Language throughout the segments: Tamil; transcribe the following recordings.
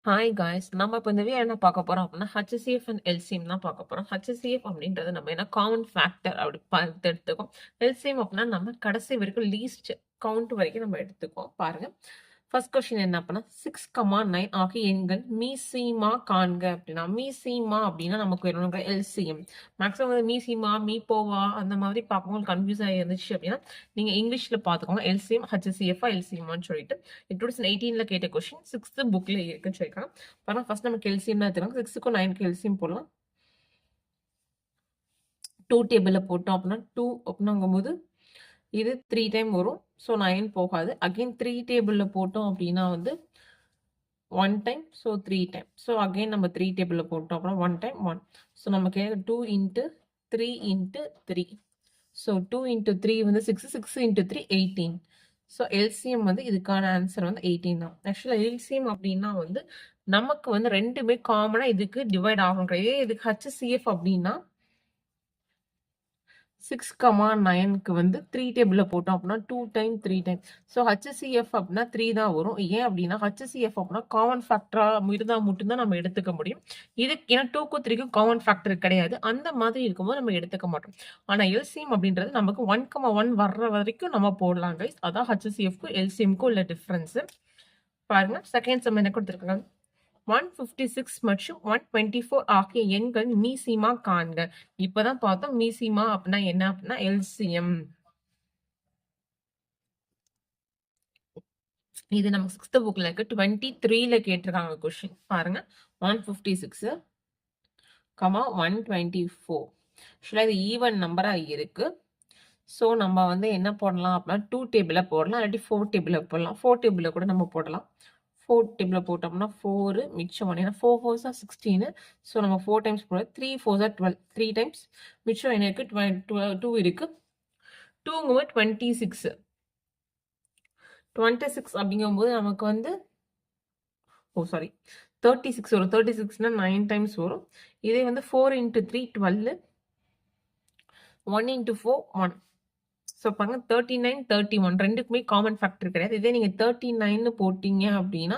ஹாய் காய்ஸ், நம்ம இப்போ இந்த வீடியோ என்ன பார்க்க போறோம் அப்படின்னா HCF அண்ட் LCM தான் பார்க்க போறோம். HCF அப்படின்றது நம்ம என்ன காமன் ஃபேக்டர் அப்படி பார்த்து எடுத்துக்கோம். LCM அப்படின்னா நம்ம கடைசி வரைக்கும் லீஸ்ட் கவுண்ட் வரைக்கும் நம்ம எடுத்துக்கோம். பாருங்க, ஃபர்ஸ்ட் கொஸ்டின் என்ன அப்படின்னா 6,9 ஆகிய எண்கள் மீசீமா காண்க அப்படின்னா மீசீமா அப்படின்னா நமக்கு வேணும் LCM. மேக்ஸிமம் வந்து மீசீமா மீப்போவா அந்த மாதிரி பார்க்கும்போது கன்ஃபியூஸ் ஆகி இருந்துச்சு அப்படின்னா நீங்க இங்கிலீஷ்ல பார்த்துக்கோங்க LCM HCF LCMன்னு சொல்லிட்டு. 2018ல கேட்ட கொஸ்டின் 6th புக்ல இருக்குன்னு சொல்லியிருக்காங்க. பாருங்க, ஃபர்ஸ்ட் நமக்கு LCM தான் எடுத்துக்கலாம். 6க்கும் 9க்கு LCM போடலாம். 2 டேபிள்ல போட்டோம் அப்படின்னா 2 அப்படின்னுங்கும்போது இது 3 டைம் வரும். ஸோ 9 போகாது. அகைன் 3 டேபிள்ல போட்டோம் அப்படின்னா வந்து 1 time, so 3 time. So again நம்ம 3 டேபிள்ல போட்டோம் அப்படின்னா 1 டைம் 1. ஸோ நமக்கு 2 இன்ட்டு 3 இன்ட்டு 3. ஸோ 2 இன்ட்டு 3 வந்து 6, 6 இன்ட்டு 3 18. ஸோ எல்சிஎம் வந்து இதுக்கான ஆன்சர் வந்து 18 தான். ஆக்சுவலாக எல்சிஎம் அப்படின்னா வந்து நமக்கு வந்து ரெண்டுமே காமனாக இதுக்கு டிவைட் ஆகும் கிடையாது. இதுக்கு HCF அப்படின்னா 6,9க்கு வந்து 3 டேபிள்ல போட்டோம் அப்படின்னா 2 டைம் 3 டைம். ஸோ HCF அப்படின்னா 3 தான் வரும். ஏன் அப்படின்னா HCF அப்படின்னா காமன் ஃபேக்டரா இருந்தால் மட்டும்தான் நம்ம எடுத்துக்க முடியும். இதுக்கு ஏன்னா 2க்கும் 3க்கும் காமன் ஃபேக்டர் கிடையாது. அந்த மாதிரி இருக்கும்போது நம்ம எடுத்துக்க மாட்டோம். ஆனால் எல்சிஎம் அப்படின்றது நமக்கு 1,1 வர்ற வரைக்கும் நம்ம போடலாம் கைஸ். அதான் HCFக்கும் எல்சிஎம்க்கும் உள்ள டிஃப்ரென்ஸ். பாருங்க, செகண்ட் சம் என்ன கொடுத்துருக்காங்க. 156 மற்றும் 124 ஆகிய எண்கள் மீசிமா காண்க. இப்பதான் பார்த்தோம் மீசிமா அப்படின்னா என்ன அப்படின்னா எல்சிஎம். இது நமக்கு 6th புக்ல இருக்கு. 23ல கேட்டிருக்காங்க கொஸ்டின். பாருங்க, 156 124. ஆக்சுவலா இது ஈவன் நம்பரா இருக்கு. ஸோ நம்ம வந்து என்ன போடலாம் அப்படின்னா 2 டேபிள போடலாம், இல்லாட்டி 4 டேபிள போடலாம். 4 டேபிள கூட நம்ம போடலாம். 4 டேபிள போட்டோம்னா 4 மிச்சம் 1. ஏன்னா 4 4s are 16. ஸோ நம்ம 4 டைம்ஸ் போடுறோம். 3 4s are 12. 3 டைம்ஸ் மிச்சம் என்ன இருக்கு? 2 இருக்கு. 2ங்கும்போது 26. 26 அப்படிங்கும்போது நமக்கு வந்து 36 வரும். 36னா 9 டைம்ஸ் வரும். இதே வந்து 4 இன்ட்டு 3 12. 1 இன்ட்டு 4 1. ஸோ பாருங்க, 39 31 ரெண்டுக்குமே காமன் ஃபேக்டர் கிடையாது. இதே நீங்க 39ன்னு போட்டீங்க அப்படின்னா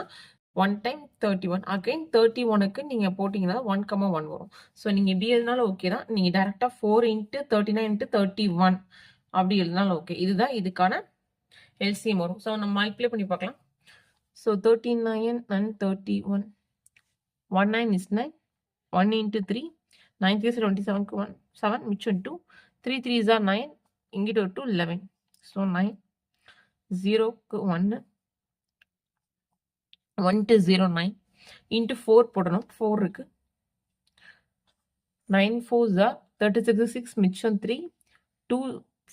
1 டைம் 31. அகைன் 31க்கு நீங்க போட்டீங்கன்னா 1,1 வரும். ஸோ நீங்க இப்படி எழுதினாலும் ஓகே தான். நீங்க டைரக்டா 4 இன்ட்டு 39 இன்ட்டு 31 அப்படி எழுதினாலும் ஓகே. இதுதான் இதுக்கான எல்சிஎம் வரும். ஸோ நம்ம மல்டிப்ளை பண்ணி பார்க்கலாம். So 39 and 31. 19 is 9. 1 into 3. 9 3 is 27க்கு 1 7 மிச்சம் 2. 3 3s are 9. இங்கிட்ட ஒரு 2 11. ஸோ 9 0க்கு 1 1 to 0 9 இன்ட்டு 4 போடணும். 4 இருக்கு. 9 4s are 36 6 மிச்சம் 3. 2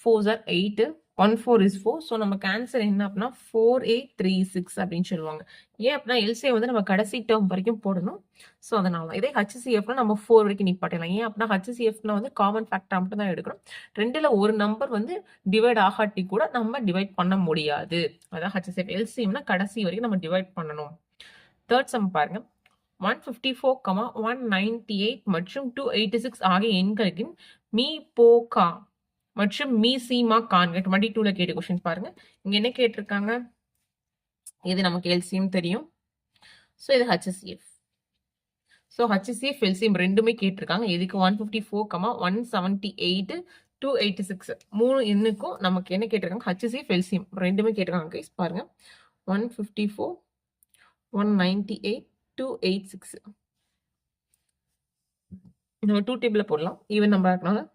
4s are 8. 1 4 is 4. ஸோ நமக்கு ஆன்சர் என்ன அப்படின்னா 4836 அப்படின்னு சொல்லுவாங்க. ஏன் அப்படின்னா எல்சிஎம் வந்து நம்ம கடைசி டேர்ம் வரைக்கும் போடணும். ஸோ அதனால இதே HCFனா நம்ம 4 வரைக்கும் நிப்பாட்டலாம். ஏன் அப்படின்னா HCFனா வந்து காமன் ஃபேக்டர் மட்டும் தான் எடுக்கணும். ரெண்டுல ஒரு நம்பர் வந்து டிவைட் ஆகாட்டி கூட நம்ம டிவைட் பண்ண முடியாது. அதான் HCF. எல்சிஎம்னா கடைசி வரைக்கும் நம்ம டிவைட் பண்ணணும். தேர்ட் சம் பாருங்க. 154, 198 மற்றும் 286 ஆகிய எண்களின் மீபோகா மற்றும் மீசீமா காண்க. 22ல கேட்ட கொஸ்டின் பாருங்க. இங்க என்ன கேட்டிருக்காங்க? இது நமக்கு எல்சிஎம் தெரியும். ஸோ இது HCF. ஸோ HCF எல்சிஎம் ரெண்டுமே கேட்டிருக்காங்க. இதுக்கு 154, 178, 286 மூணு எண்ணுக்கும் நமக்கு என்ன கேட்டிருக்காங்க? HCF எல்சிஎம் ரெண்டுமே கேட்டிருக்காங்க கைஸ். பாருங்க, 154, 198, 286. நம்ம 2 டேபிள்ல போடலாம். ஈவன் நம்பர் இருக்கனால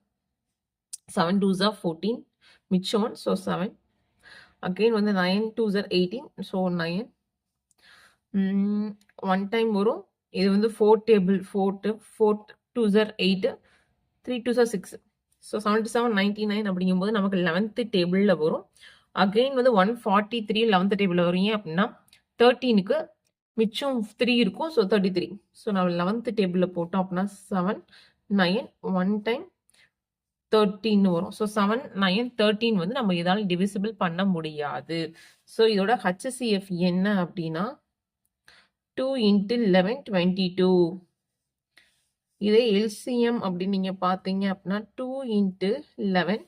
7 2s are 14 மிச்சம் 1. ஸோ 7. அகெயின் வந்து 9 2s are 18. ஸோ 9. 1 டைம் வரும். இது வந்து 4 table 4 2s are 8. 3 2s are 6. So 77 99 அப்படிங்கும்போது நமக்கு 11th டேபிளில் வரும். அகெயின் வந்து 143 11th டேபிளில் வரும். ஏன் அப்படின்னா 13க்கு மிச்சம் 3 இருக்கும். ஸோ 33. ஸோ நம்ம 11th டேபிளில் போட்டோம் அப்படின்னா 7 9 1 டைம் 13 வரும். ஸோ 7 9 13 வந்து நம்ம இதால் டிவிசிபிள் பண்ண முடியாது. ஸோ இதோட HCF என்ன அப்படின்னா 2 இன்ட்டு 11 22. இதே எல்சிஎம் அப்படின்னு நீங்க பார்த்தீங்க அப்படின்னா 2 இன்ட்டு 11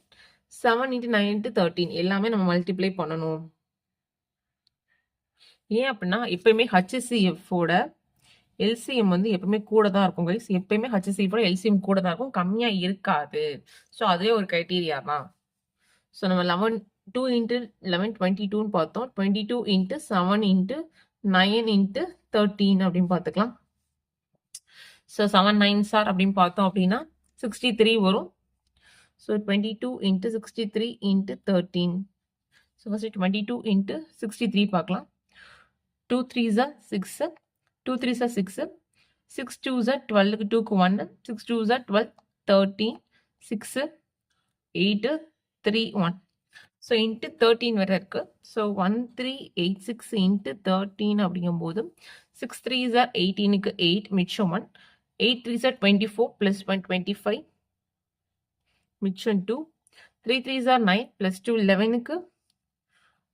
7 இன்ட்டு 9 இன்ட்டு 13 எல்லாமே நம்ம மல்டிப்ளை பண்ணணும். ஏன் அப்படின்னா எப்பயுமே HCF ஓட எல்சிஎம் வந்து எப்பவுமே கூட தான் இருக்கும் கைஸ். எப்பயுமே ஹச்சிசிஎஃபோட எல்சிஎம் கூட தான் இருக்கும், கம்மியா இருக்காது. ஸோ அதுவே ஒரு கிரைட்டீரியா தான். ஸோ நம்ம 2 இன்ட்டு 11 22ன்னு பார்த்தோம். 22 இன்ட்டு 7 இன்ட்டு 9 இன்ட்டு 13 அப்படின்னு பார்த்துக்கலாம். ஸோ 7 9s ஆர் அப்படின்னு பார்த்தோம் அப்படின்னா 63 வரும். So 22 into 63 into 13. So first 22 into 63 பார்க்கலாம். 2 3s are 6, 2 3s are 6, 6 2s are 12, 2க்கு 1, 6 2s are 12, 13, 6, 8, 3, 1. ஸோ இன்ட்டு 13 வரை இருக்கு. ஸோ 1386 இன்ட்டு 13 அப்படிங்கும்போது 6 3s are 18க்கு 8 மிச்சம் 1, 8 3s are 24 plus 1 25 மிச்சம் 2, 3 3s are 9 plus 2 11க்கு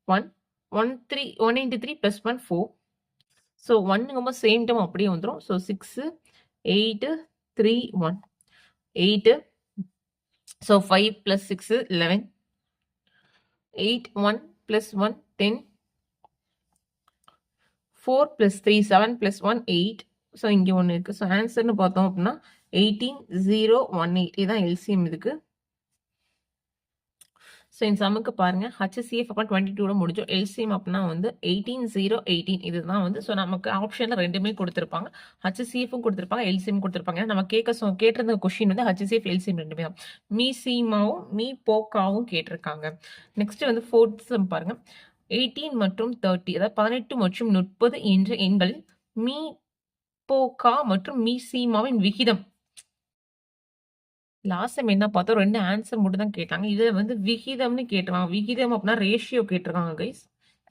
1, 1 into 3 plus 1 4. ஸோ 1ங்கும்போது சேம் டைம் அப்படியே வந்துடும். So 6 8 3 1 8. So 5 plus 6 11, 8 1 plus 1 10, 4 plus 3 7 plus 1 8. So இங்கே ஒன்று இருக்குது. ஸோ ஆன்சர்னு பார்த்தோம் அப்படின்னா 18018. இதுதான் எல்சிஎம் இதுக்கு. ஸோ இந்த சமுக்கு பாருங்க ஹச்சிசிஎஃப் அப்போ 22 முடிஞ்சோம். எல்சிஎம் அப்படின்னா வந்து 18018 இதுதான் வந்து. ஸோ நமக்கு ஆப்ஷனில் ரெண்டுமே கொடுத்துருப்பாங்க, ஹச்சிசிஎஃப்பும் கொடுத்துருப்பாங்க, எல்சிஎம் கொடுத்துருப்பாங்க. நம்ம கேட்டிருந்த கொஸ்டின் வந்து ஹச்சிசிஎஃப் எல்சிஎம் ரெண்டுமே தான். மீ சீமாவும் மீ போக்காவும் கேட்டிருக்காங்க. நெக்ஸ்ட் வந்து 4th சம் பாருங்க. 18 மற்றும் 30 அதாவது 18 மற்றும் 30 என்ற எண்களில் மீ போக்கா மற்றும் மீ சீமாவின் விகிதம். லாஸ்ட் டைம் என்ன பார்த்தோம், 2 ஆன்சர் மட்டும் தான் கேட்டாங்க. இதில் வந்து விகிதம்னு கேட்டிருக்காங்க. விகிதம் அப்படின்னா ரேஷியோ கேட்டிருக்காங்க கைஸ்.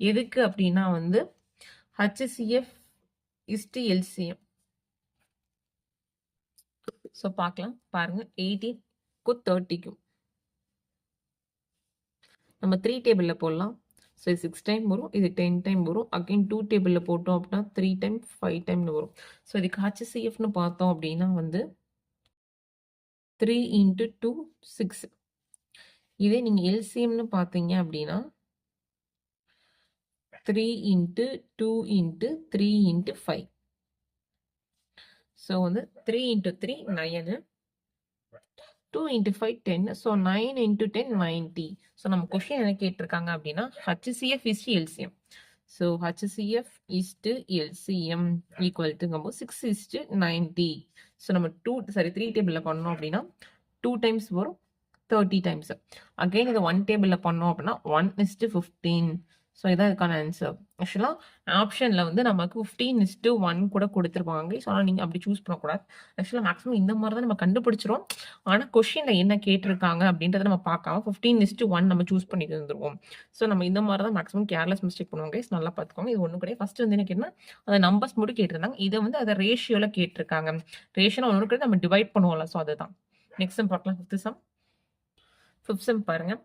எதுக்கு அப்படின்னா வந்து ஹச்சிசிஎஃப் இஸ்டு எல்சிஎம். ஸோ பார்க்கலாம் பாருங்க. 18க்கும் 30க்கும் நம்ம 3 டேபிளில் போடலாம். ஸோ இது 6 டைம் வரும், இது 10 டைம் வரும். அகைன் 2 டேபிளில் போட்டோம் அப்படின்னா 3 டைம் 5 டைம்னு வரும். ஸோ இதுக்கு ஹச்சிசிஎஃப்னு பார்த்தோம் அப்படின்னா வந்து 3 into 2 6. இதே நீங்கள் எல்சிஎம்னு பார்த்தீங்க அப்படின்னா 3 into 2 into 3 into 5. ஸோ வந்து 3 into 3 9, 2 into 5 10. So 9 into 10 90. So நம்ம கொஸ்டின் என்ன கேட்டிருக்காங்க அப்படின்னா HCF is to LCM. So HCF is to LCM equal டுங்கும்போது 6 இஸ்டு 90. ஸோ நம்ம 3 டேபிளில் பண்ணோம் அப்படின்னா 2 டைம்ஸ் வரும், 30 டைம்ஸ். அகெயின் இதை 1 டேபிளில் பண்ணோம் அப்படின்னா 1:15. ஸோ இதான் இதுக்கான ஆன்சர். ஆக்சுவலாக ஆப்ஷனில் வந்து நமக்கு 15:1 கூட கொடுத்துருப்பாங்க. ஸோ ஆனால் நீங்கள் அப்படி சூஸ் பண்ணக்கூடாது. ஆக்சுவலாக மேக்ஸிமம் இந்த மாதிரி தான் நம்ம கண்டுபிடிச்சிரும். ஆனால் கொஸ்டினில் என்ன கேட்டிருக்காங்க அப்படின்றத நம்ம பார்க்காம 15:1 நம்ம சூஸ் பண்ணி தந்துருவோம். ஸோ நம்ம இந்த மாதிரி தான் மேக்ஸிமம் கேர்லெஸ் மிஸ்டேக் பண்ணுவாங்க கைஸ். நல்லா பார்த்துக்கோங்க. இது ஒன்றும் கிடையாது. ஃபர்ஸ்ட் வந்து என்ன கேட்டால் அதை நம்பர்ஸ் மட்டும் கேட்டிருந்தாங்க. இதை வந்து அதை ரேஷியோவில் கேட்டிருக்காங்க. ரேஷியோவில் ஒன்று கிடையாது, நம்ம டிவைட் பண்ணுவோம்ல. ஸோ அதுதான். நெக்ஸ்ட் சம் பார்க்கலாம். ஃபிஃப்த் சம் பாருங்க.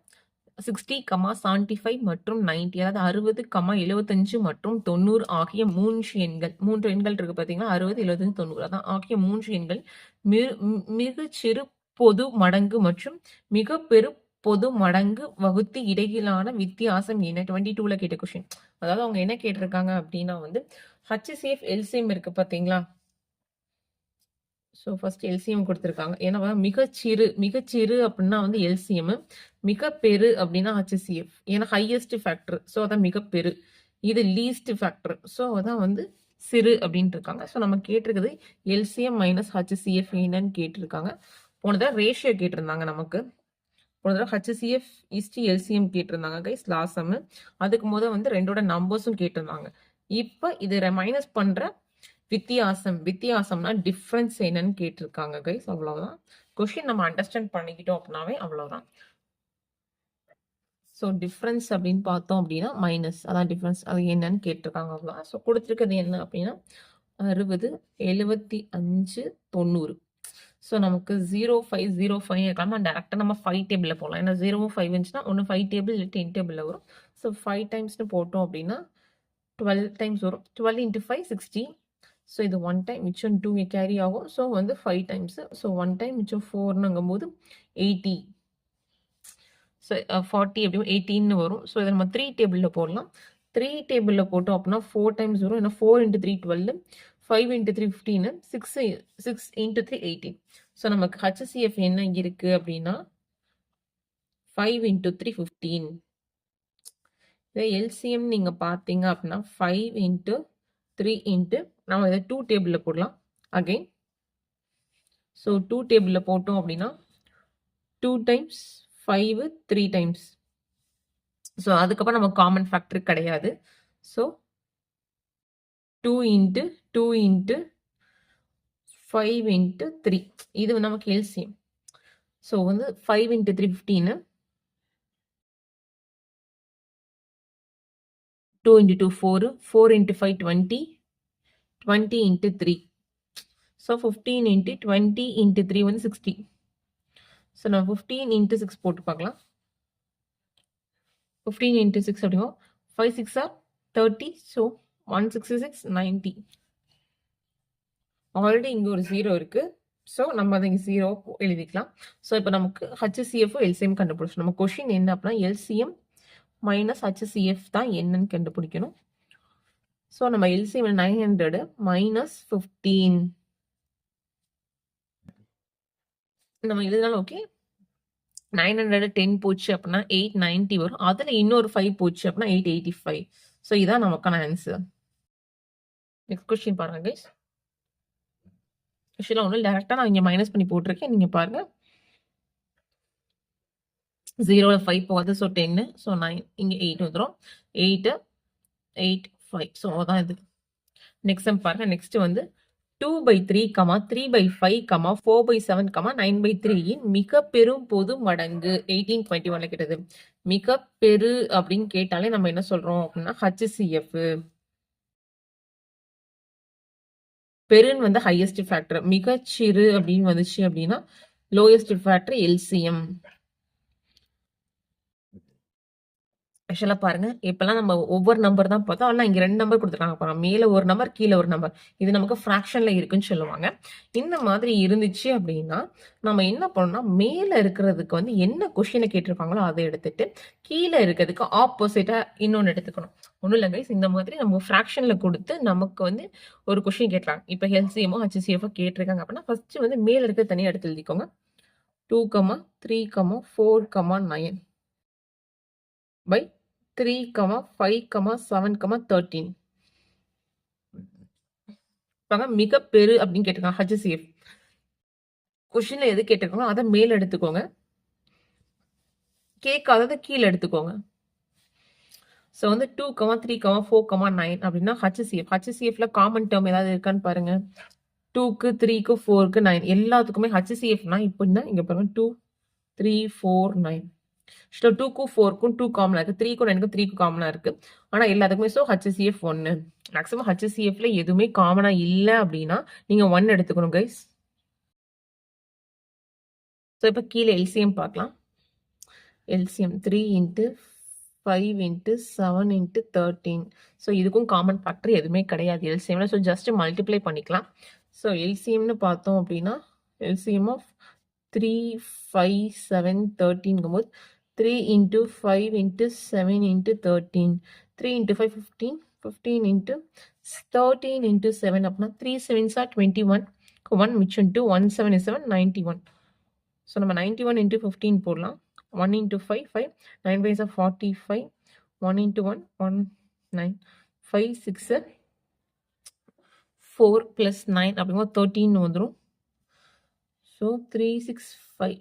60, 75 மற்றும் 90 அதாவது 60, 75 மற்றும் 90 ஆகிய 3 எண்கள் இருக்கு பார்த்தீங்கன்னா 60, 75, 90 அதான் ஆகிய 3 எண்கள் மிகச்சிறு பொது மடங்கு மற்றும் மிக பெரு பொது மடங்கு வகுத்து இடையிலான வித்தியாசம் என்ன? 22ல கேட்ட கொஸ்டின். அதாவது அவங்க என்ன கேட்டிருக்காங்க அப்படின்னா வந்து ஹச்சிசிஎஃப் எல்சிஎம் இருக்கு பார்த்தீங்களா. ஸோ ஃபர்ஸ்ட் எல்சிஎம் கொடுத்துருக்காங்க. ஏன்னா மிகச்சிறு அப்படின்னா வந்து எல்சிஎம், மிக பெரு அப்படின்னா ஹச்சிசிஎஃப். ஏன்னா ஹையஸ்ட் ஃபேக்டர். ஸோ அதான் மிக பெரு. இது லீஸ்ட் ஃபேக்டர். ஸோ அதான் வந்து சிறு அப்படின்ட்டு இருக்காங்க. ஸோ நம்ம கேட்டிருக்குது எல்சிஎம் மைனஸ் ஹச்சிசிஎஃப் என்னன்னு கேட்டிருக்காங்க. போனதான் ரேஷியோ கேட்டிருந்தாங்க நமக்கு. போனதான் ஹச்சிசிஎஃப் இஸ்டு எல்சிஎம் கேட்டிருந்தாங்க கைஸ் லாஸ்ட் சம். அதுக்கு வந்து ரெண்டோட நம்பர்ஸும் கேட்டிருந்தாங்க. இப்போ இது மைனஸ் பண்ற வித்தியாசம்னா டிஃபரன்ஸ் என்னன்னு கேட்டிருக்காங்க கைஸ். அவ்வளவுதான். கொஸ்டின் நம்ம அண்டர்ஸ்டாண்ட் பண்ணிக்கிட்டோம் அப்படின்னாவே அவ்வளவுதான். ஸோ டிஃப்ரென்ஸ் அப்படின்னு பார்த்தோம் அப்படின்னா மைனஸ், அதான் டிஃப்ரென்ஸ். அது என்னன்னு கேட்டிருக்காங்க அவ்வளோதான். ஸோ கொடுத்துருக்கிறது என்ன அப்படின்னா 60, 75, 90. ஸோ நமக்கு 0505 இருக்காம டேரெக்டாக நம்ம 5 டேபிளில் போகலாம். ஏன்னா 0, 5 இருந்துச்சுன்னா ஒன்று 5 டேபிள் இல்லை 10 டேபிளில் வரும். ஸோ 5 டைம்ஸ்னு போட்டோம் அப்படின்னா 12 டைம்ஸ் வரும். 12 into 5 60. ஸோ இது 1 டைம், மிச்சம் 2 கேரி ஆகும். So 5 times. ஸோ 1 டைம் மிச்சம் 4னுங்கும் போது 80. ஸோ 40 எப்படியும் 18 வரும். ஸோ இதை நம்ம 3 டேபிளில் போடலாம். 3 டேபிளில் போட்டோம் அப்படின்னா 4 டைம்ஸ் வரும். ஏன்னா 4 into 3 12, 5 into 3 15, 6 into 3 18. ஸோ நமக்கு HCF என்ன இருக்கு அப்படின்னா 5 into 3 15. இதை எல்சிஎம் நீங்க பார்த்தீங்க அப்படின்னா 5 into 3 into நம்ம இதை 2 டேபிளில் போடலாம் அகைன். ஸோ 2 டேபிளில் போட்டோம் அப்படின்னா 2 times 5 3 times. ஸோ அதுக்கப்புறம் நம்ம காமன் ஃபேக்டர் கிடையாது. ஸோ 2 into 2 into 5 into 3 இது நமக்கு எல்சிஎம். ஸோ வந்து 5 into 3 15, 2 into 2 4, 4 into 5 20, 20 into 3. So 15 into 20 into 3 வந்து 60. ஸோ நம்ம 15 into 6 போட்டு பார்க்கலாம். 15 into 6 அப்படிங்க 5 6 are 30. ஸோ 166 90. ஆல்ரெடி இங்கே ஒரு 0 இருக்கு. ஸோ நம்ம அதை இங்கே 0 எழுதிக்கலாம். ஸோ இப்போ நமக்கு HCF எல்சிஎம் கண்டுபிடிச்சோம். நம்ம கொஷின் என்ன அப்படின்னா எல்சிஎம் மைனஸ் HCF தான் என்னன்னு கண்டுபிடிக்கணும். ஸோ நம்ம எல்சிஎம் 900 மைனஸ் 15 நம்ம எழுதினாலும் ஓகே. 900 10 போச்சு அப்படின்னா 890 வரும். அதில் இன்னொரு 5 போச்சு அப்படின்னா 885. ஸோ இதான் நமக்கான ஆன்சர். நெக்ஸ்ட் கொஸ்டின் பாருங்க கைஸ். ஆக்சுவலாக ஒன்றும் டேரெக்டாக நான் இங்கே மைனஸ் பண்ணி போட்டிருக்கேன். நீங்கள் பாருங்க 0ல் 5 போகாது. ஸோ 10. ஸோ 9 இங்கே 8 வந்துடும். 8 8 5. ஸோ அதான் இது. நெக்ஸ்ட் பாருங்க. நெக்ஸ்ட் வந்து 2/3, 3/5, 4/7, 9/3 மிக பெரும் பொது மடங்கு 1821 கேட்டது. மிக பெரு அப்படின்னு கேட்டாலே நம்ம என்ன சொல்றோம் அப்படின்னா HCF. பெருன்னு வந்து ஹையஸ்ட் ஃபேக்டர், மிகச்சிறு அப்படின்னு வந்துச்சு அப்படின்னா லோயஸ்ட் ஃபேக்டர் எல்சிஎம். ஆக்சுவலாக பாருங்க இப்பெல்லாம் நம்ம ஒவ்வொரு நம்பர் தான் பார்த்தோம். ஆனால் இங்கே 2 நம்பர் கொடுத்துருக்காங்க பாருங்க. மேலே ஒரு நம்பர் கீழே ஒரு நம்பர். இது நமக்கு ஃப்ராக்ஷன்ல இருக்குன்னு சொல்லுவாங்க. இந்த மாதிரி இருந்துச்சு அப்படின்னா நம்ம என்ன பண்ணணும்னா மேலே இருக்கிறதுக்கு வந்து என்ன கொஷினை கேட்டிருக்காங்களோ அதை எடுத்துட்டு கீழே இருக்கிறதுக்கு ஆப்போசிட்டா இன்னொன்று எடுத்துக்கணும். ஒன்றும் இல்லை கைஸ், இந்த மாதிரி நம்ம ஃப்ராக்ஷன்ல கொடுத்து நமக்கு வந்து ஒரு கொஷின் கேட்கலாம். இப்போ எல்சிஎம்மோ HCF கேட்டிருக்காங்க அப்படின்னா ஃபர்ஸ்ட் வந்து மேலே இருக்கிற தனியாக எடுத்து எழுதிக்கோங்க. 2, 3, 4, 9 by 3, 5, 7, 13. மிக பெரு அப்படின்னு கேட்டிருக்காங்க HCF. கொஸ்டின்ல எது கேட்டிருக்காங்களோ அதை மேல எடுத்துக்கோங்க, கேட்காததை கீழே எடுத்துக்கோங்க. ஸோ வந்து 2, 3, 4, 9 அப்படின்னா HCFல காமன் டேர்ம் ஏதாவது இருக்கான்னு பாருங்க. 2க்கு 3க்கு 4க்கு 9 எல்லாத்துக்குமே HCFனா இப்படின்னா இங்க பாருங்க 2, 3, 4, 9. 2க்கும் 4க்கும் 2 காமனா இருக்கு, 3க்கும் 9க்கும் 3க்கும் காமனா இருக்கு. ஆனா எல்லாத்துக்குமே ஸோ HCF 1. மேக்ஸிமம் HCFல எதுவுமே காமனா இல்லை அப்படின்னா நீங்க 1 எடுத்துக்கணும் கைஸ். ஸோ இப்போ கீழே எல்சிஎம் பார்க்கலாம். LCM 3 into 5 into 7 into 13. So இதுக்கும் காமன் ஃபேக்டர் எதுவுமே கிடையாது எல்சிஎம்ல. ஸோ ஜஸ்ட் மல்டிப்ளை பண்ணிக்கலாம். ஸோ எல்சிஎம்னு பார்த்தோம் அப்படின்னா எல்சிஎம் ஆஃப் 3, 5, 7, 13ங்கும் போது 3 into 5 into 7 into 13. 3 into 5 15, 15 into 13 into 7 அப்படின்னா 3 7s are 21. 1 மிச்சம் 2, 1 7 is 7, 91. ஸோ நம்ம 91 into 15 போடலாம். 1 into 5 5, 9 5s are 45, 1 into 1 1 9, 5 6 4 plus 9 அப்படிங்கும்போது 13 வந்துடும். ஸோ 365.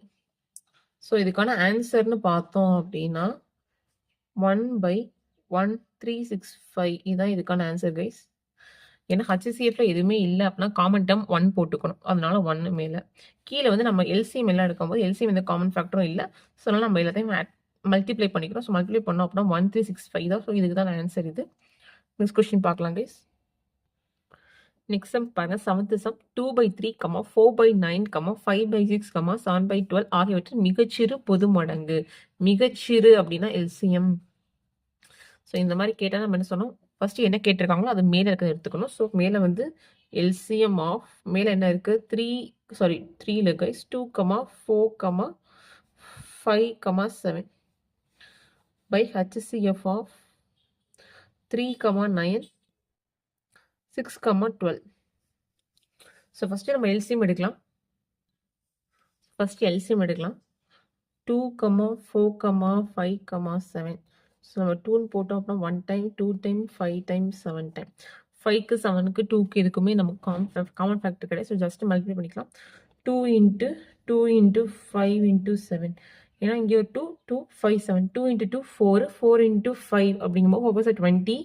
ஸோ இதுக்கான ஆன்சர்னு பார்த்தோம் அப்படின்னா 1/1365 இதுதான் இதுக்கான ஆன்சர் கைஸ். ஏன்னா HCFல எதுவுமே இல்லை அப்படின்னா காமன் டேர்ம் 1 போட்டுக்கணும். அதனால 1 மேலே. கீழே வந்து நம்ம எல்சிஎம் எல்லாம் எடுக்கும்போது எல்சிஎம் எந்த காமன் ஃபேக்டரும் இல்லை. ஸோ அதனால நம்ம எல்லாத்தையும் மல்டிப்ளை பண்ணிக்கிறோம். ஸோ மல்டிப்ளை பண்ணோம் அப்படின்னா 1365 தான். ஸோ இதுக்கு தான் ஆன்சர் இது. நெக்ஸ்ட் கொஸ்டின் பார்க்கலாம் கைஸ். நெக்ஸ்ட் சம் பாருங்க. 7th சம் 2/3, 4/9, 5/6, 7/12 ஆகியவற்றின் மிகச்சிறு பொது மடங்கு. மிகச்சிறு அப்படின்னா எல்சிஎம். ஸோ இந்த மாதிரி கேட்டால் நம்ம என்ன சொன்னோம், ஃபர்ஸ்ட் என்ன கேட்டிருக்காங்களோ அது மேலே இருக்கிறத எடுத்துக்கணும். ஸோ மேலே வந்து எல்சிஎம் ஆஃப் மேலே என்ன இருக்கு 3 guys 2, 4, 5, 7 by HCF of 3, 9, 6, 12. So first நம்ம எல்சிஎம் எடுக்கலாம். ஃபஸ்ட்டு எல்சிஎம் எடுக்கலாம். 2, 4, 5, 7. ஸோ நம்ம 2ன்னு போட்டோம் அப்படின்னா 1 டைம், 2 டைம், 5 டைம், 7 டைம். 5க்கு 7க்கு 2க்கு இதுக்குமே நமக்கு காமன் ஃபேக்டர் கிடையாது. ஸோ ஜஸ்ட் மல்டிப்ளை பண்ணிக்கலாம். 2 இன்ட்டு 2 இன்ட்டு 5 இன்ட்டு 7. ஏன்னா இங்கே ஒரு 2, 2, 5, 7. 2 இன்ட்டு 2 4, 4 இன்ட்டு 5 அப்படிங்கும்போது 4 20,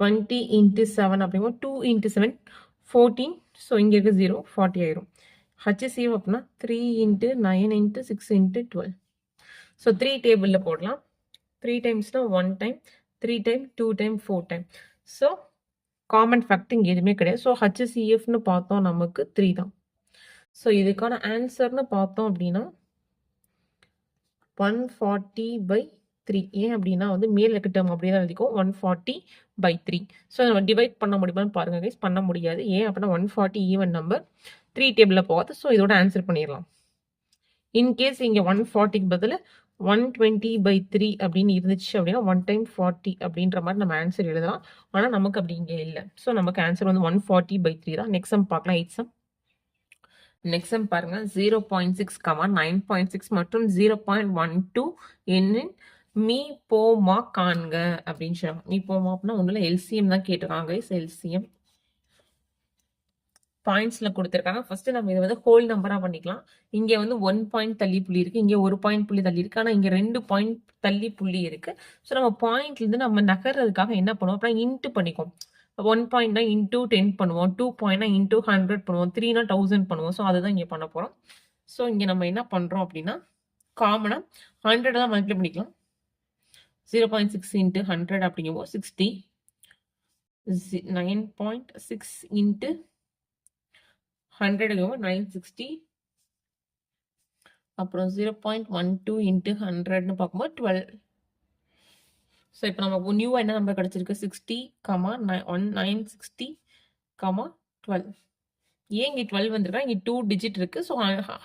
20 இன்ட்டு 7 அப்படிங்கும்போது 2 இன்ட்டு 7 14. ஸோ இங்கே இருக்க 0 40 ஆயிரும். HCF அப்படின்னா 3 இன்ட்டு 9 இன்ட்டு 6 இன்ட்டு 12. ஸோ 3 டேபிளில் போடலாம். 3 டைம்ஸ்னால் 1 time, 3 time, 2 time, 4 time. So common factor இங்கே எதுவுமே கிடையாது. ஸோ HCFன்னு பார்த்தோம் நமக்கு 3 தான். ஸோ இதுக்கான ஆன்சர்னு பார்த்தோம் அப்படின்னா 140/3. ஏன் அப்படின்னா வந்து மேல் இருக்க டேர்ம் அப்படியே தான் எழுதிக்கும் 140/3. ஸோ நம்ம டிவைட் பண்ண முடியுமான்னு பாருங்க கைஸ். பண்ண முடியாது. ஏன் அப்படின்னா 140 ஈவன் நம்பர் 3 டேபிளில் போகாது. ஸோ இதோட ஆன்சர் பண்ணிடலாம். இன்கேஸ் இங்கே 140க்கு பதில் 120/3 அப்படின்னு இருந்துச்சு அப்படின்னா 1 டைம் 40 அப்படின்ற மாதிரி நம்ம ஆன்சர் எழுதலாம். ஆனால் நமக்கு அப்படி இங்கே இல்லை. ஸோ நமக்கு ஆன்சர் வந்து 140/3 தான். நெக்ஸ்ட் சம் பார்க்கலாம். 8 சம். நெக்ஸ்ட் சம் பாருங்க. 0.6, 9.6 மற்றும் 0.12 எண்ணின் மீ போமா காண்க அப்படின்னு சொல்லுவாங்க. மீ போமா அப்படின்னா ஒன்றும் எல்சிஎம் தான் கேட்டிருக்காங்க. எல்சிஎம் பாயிண்ட்ஸ்ல கொடுத்துருக்காங்க. ஃபர்ஸ்ட் நம்ம இதை வந்து ஹோல் நம்பரா பண்ணிக்கலாம். இங்க வந்து 1 பாயிண்ட் தள்ளி புள்ளி இருக்கு, இங்க 1 பாயிண்ட் புள்ளி தள்ளி இருக்கு. ஆனா இங்க 2 பாயிண்ட் தள்ளி புள்ளி இருக்கு. ஸோ நம்ம பாயிண்ட்ல இருந்து நம்ம நகர்றதுக்காக என்ன பண்ணுவோம் அப்படின்னா இன்ட்டு பண்ணிக்குவோம். 1 பாயிண்ட்னா இன்டூ 10 பண்ணுவோம், 2 பாயிண்ட்னா இன்டூ 100 பண்ணுவோம், 3னா 1000 பண்ணுவோம். ஸோ அதுதான் இங்க பண்ண போறோம். ஸோ இங்க நம்ம என்ன பண்றோம் அப்படின்னா காமனா 100 தான் மல்டிப்ளை பண்ணிக்கலாம். 0.6 இன்ட்டு 100 அப்படிங்கும்போது 60. 9.6 இன்ட்டு 100 960. அப்புறம் 0.12 இன்ட்டு 100ன்னு பார்க்கும்போது 12. ஸோ இப்போ நமக்கு நியூ என்ன நம்பர் கிடைச்சிருக்கு? 60, 960, 12. ஏன் இங்கே 12 வந்திருக்கா? இங்கே 2 டிஜிட் இருக்கு. ஸோ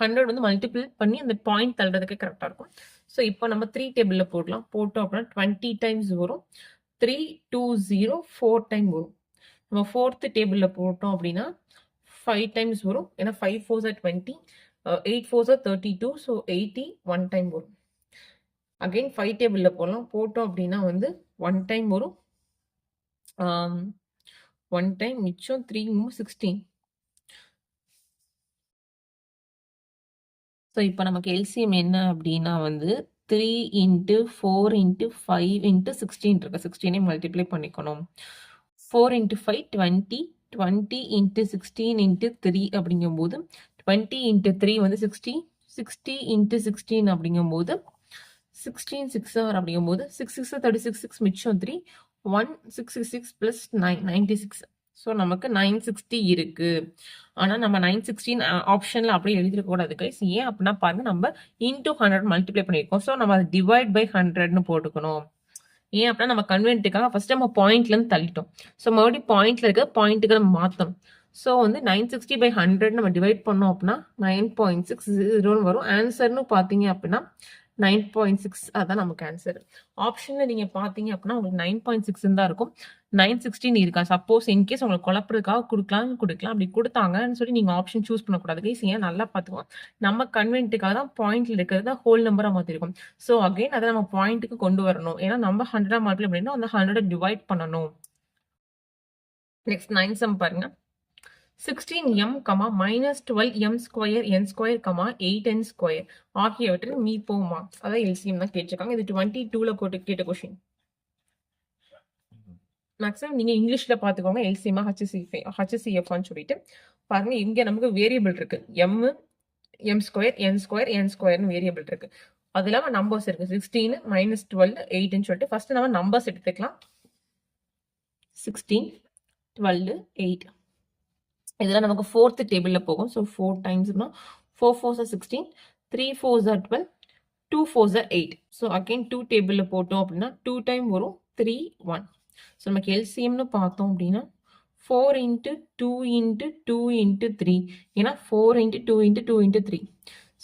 100 வந்து மல்டிபிள் பண்ணி அந்த பாயிண்ட் தள்ளுறதுக்கு கரெக்டாக இருக்கும். ஸோ இப்போ நம்ம 3 டேபிளில் போடலாம். போட்டோம் அப்படின்னா 20 டைம்ஸ் வரும். 3, 2, 0, 4 டைம் வரும். நம்ம 4th டேபிளில் போட்டோம் அப்படின்னா 5 டைம்ஸ் வரும். ஏன்னா 5 4s are 20, 8 4s are 32. So 80 1 time வரும். அகைன் 5 டேபிளில் போடலாம். போட்டோம் அப்படின்னா வந்து 1 டைம் வரும். 1 டைம் மிச்சம் 3 16. ஸோ இப்போ நமக்கு எல்சிஎம் என்ன அப்படின்னா வந்து 3 இன்ட்டு 4 இன்ட்டு 5 இன்ட்டு 16 இருக்கு. 16 மல்டிப்ளை பண்ணிக்கணும். 4 இன்ட்டு 5 20, 20 இன்ட்டு 16 இன்ட்டு 3 அப்படிங்கும்போது 20 இன்ட்டு 3 வந்து 60, 60 இன்ட்டு 16 அப்படிங்கும்போது 16 6 அப்படிங்கும்போது 6 6 36, 6 மிச்சம் 3, 166 + 9 96. ஸோ நமக்கு 960 இருக்கு. ஆனால் நம்ம 916 ஆப்ஷனில் அப்படியே எழுதிருக்க கூடாது கைஸ். ஏன் அப்படின்னா பாருங்க, நம்ம இன்டூ 100 மல்டிப்ளை பண்ணியிருக்கோம். ஸோ நம்ம அதை டிவைட் பை 100ன்னு போட்டுக்கணும். ஏன் அப்படின்னா நம்ம கன்வென்ட்டுக்காக ஃபர்ஸ்ட் நம்ம பாயிண்ட்லேருந்து தள்ளிட்டோம். ஸோ மறுபடியும் பாயிண்ட்ல இருக்க பாயிண்ட்டுக்கு நம்ம மாற்றணும். ஸோ வந்து 960/100 நம்ம டிவைட் பண்ணோம் அப்படின்னா 9.60 வரும். ஆன்சர்னு பார்த்தீங்க அப்படின்னா 9.6. அதான் நமக்கு ஆன்சர். ஆப்ஷனில் நீங்கள் பார்த்தீங்க அப்படின்னா உங்களுக்கு 9.6 தான் இருக்கும். 916 இருக்கா? சப்போஸ் இன்கேஸ் உங்களுக்கு குழப்பறதுக்காக கொடுக்கலாம். அப்படி கொடுத்தாங்கன்னு சொல்லி நீங்கள் ஆப்ஷன் சூஸ் பண்ணக்கூடாது கைஸ். ஏன் நல்லா பார்த்துக்கோங்க, நம்ம கன்வென்ட்டுக்காக தான் பாயிண்ட்ல இருக்கிறது ஹோல் நம்பராக மாற்றிருக்கும். ஸோ அகைன் அதை நம்ம பாயிண்ட்டுக்கு கொண்டு வரணும். ஏன்னா நம்ம 100 மல்டிப்ளை பண்ணினா அந்த 100 டிவைட் பண்ணணும். நெக்ஸ்ட் 9 சம் பாருங்க. 16m, -12m², n², 8n² ஆகியவற்றின் மீ போமா. அதான் எல்சிஎம் தான் கேட்டிருக்காங்க. இது 22ல கேட்ட கொஸ்டின். மேக்ஸிமம் நீங்க இங்கிலீஷ்ல பாத்துக்கோங்க. எல்சிஎம் HCFன்னு சொல்லிட்டு பாருங்க. இங்க நமக்கு வேரியபிள் இருக்கு. m, m², n², வேரியபிள் இருக்கு. அது இல்லாம நம்பர்ஸ் இருக்கு. 16, -12, 8ன்னு சொல்லிட்டு ஃபர்ஸ்ட் நம்ம நம்பர்ஸ் எடுத்துக்கலாம். 16, 12, 8. இதெல்லாம் நமக்கு 4th டேபிளில் போகும். So 4 டைம்ஸ்னா 4 4s are 16, 3 4s are 12, 2 4s are 8. So again 2 டேபிளில் போட்டோம் அப்படின்னா 2 டைம் வரும், 3 1. ஸோ நமக்கு எல்சிஎம்னு பார்த்தோம் அப்படின்னா 4 இன்ட்டு 2 இன்ட்டு 2 இன்ட்டு 3. ஏன்னா 4 into 2 into 2 into 3.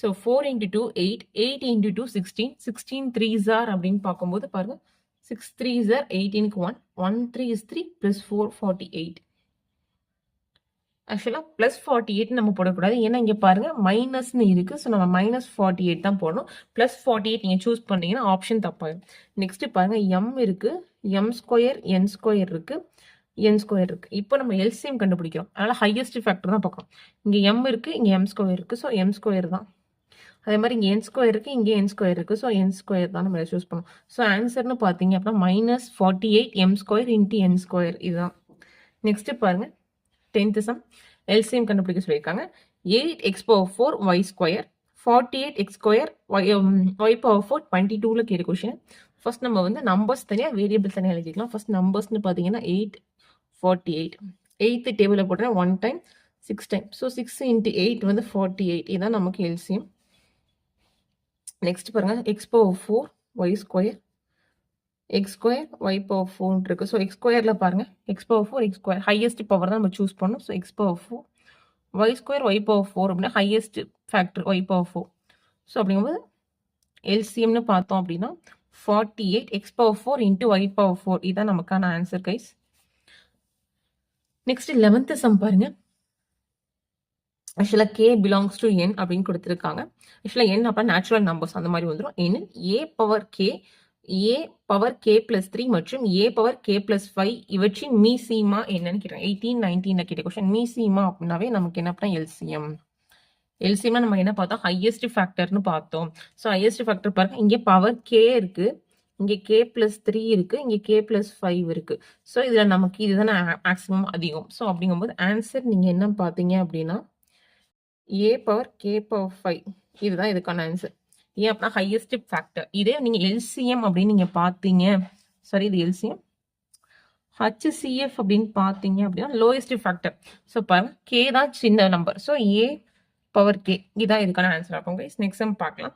So 4 into 2 8, 8 into 2 16, 16 3s are அப்படின்னு பார்க்கும்போது பாருங்க 6 3s are 18க்கு 1, 1 3 is 3 + 4 48. ஆக்சுவலாக ப்ளஸ் 48 நம்ம போடக்கூடாது. ஏன்னா இங்கே பாருங்க மைனஸ்னு இருக்குது. ஸோ நம்ம -48 தான் போடணும். +48 நீங்கள் சூஸ் பண்ணீங்கன்னா ஆப்ஷன் தப்பாயிடும். நெக்ஸ்ட் பாருங்க எம் இருக்குது, m², n² இருக்குது, n² இருக்கு. இப்போ நம்ம எல்சிஎம் கண்டுபிடிக்கிறோம். அதனால ஹையஸ்ட் ஃபேக்டர் தான் பார்க்கணும். இங்கே எம் இருக்குது, இங்கே m² இருக்குது. ஸோ m² தான். அதே மாதிரி இங்கே n² இருக்குது, இங்கே n² இருக்குது. ஸோ n² தான் நம்ம சூஸ் பண்ணணும். ஸோ ஆன்சர்னு பார்த்தீங்க அப்படின்னா -48 m² × n². இதுதான். நெக்ஸ்ட் பாருங்க 10th சம் எல்சிஎம் கண்டுபிடிக்க சொல்லியிருக்காங்க. 8x⁴ y², 48x² y⁴ 22ல கேட்ட கொஸ்டின். ஃபர்ஸ்ட் நம்ம வந்து நம்பர்ஸ் தனியாக வேரியபிள் தனியாக எழுதிக்கலாம். ஃபர்ஸ்ட் நம்பர்ஸ்னு பார்த்தீங்கன்னா 8, 48. 8th டேபிளில் போட்டேன்னா 1 டைம் 6 டைம். ஸோ 6 × 8 வந்து 48. இதுதான் நமக்கு எல்சிஎம். நெக்ஸ்ட் பாருங்க x⁴ y², x² y⁴ இருக்கு. ஸோ x²ல பாருங்க x⁴ x² ஹையஸ்ட் பவர் தான் நம்ம சூஸ் பண்ணணும். ஸோ x⁴ y² y⁴ அப்படின்னா ஹையஸ்ட் ஃபேக்டர் y⁴. ஸோ அப்படிங்கும்போது எல்சிஎம்னு பார்த்தோம் அப்படின்னா 48 x⁴ × y⁴. இதுதான் நமக்கான answer guys. Next 11th some பாருங்க. ஆக்சுவலாக k பிலாங்ஸ் டு n அப்படின்னு கொடுத்துருக்காங்க. ஆக்சுவலாக n அப்போ நேச்சுரல் நம்பர்ஸ் அந்த மாதிரி வந்துடும். எனில் a⁻k மற்றும் a⁻k+5 இவற்றின் மீசீமா என்னன்னு கேட்டாங்க. 18, 19 கேட்ட கொஸ்டின். மீசீமா அப்படின்னாவே நமக்கு என்ன பண்ணா எல்சிஎம். எல்சிஎம்னா நம்ம என்ன பார்த்தோம், ஹையஸ்ட் ஃபேக்டர்னு பார்த்தோம். ஸோ ஹையஸ்ட் ஃபேக்டர் பாருங்க, இங்கே பவர் k இருக்கு, இங்கே k+3 இருக்கு, இங்கே k+5 இருக்கு. ஸோ இதுல நமக்கு இதுதானே மேக்ஸிமம் அதிகம். ஸோ அப்படிங்கும்போது ஆன்சர் நீங்க என்ன பார்த்தீங்க அப்படின்னா a⁻k⁵. இதுதான் இதுக்கான ஆன்சர். ஏன் அப்படின்னா ஹையஸ்ட் ஃபேக்டர். இதே நீங்க எல்சிஎம் அப்படின்னு நீங்க பார்த்தீங்க, சாரி இது எல்சிஎம், HCF அப்படின்னு பார்த்தீங்க அப்படின்னா லோயஸ்ட் ஃபேக்டர். ஸோ பாருங்க k தான் சின்ன நம்பர். ஸோ a⁻k இதான் இதுக்கான ஆன்சர் ஆகும் கைஸ். நெக்ஸ்ட் சம் பார்க்கலாம்.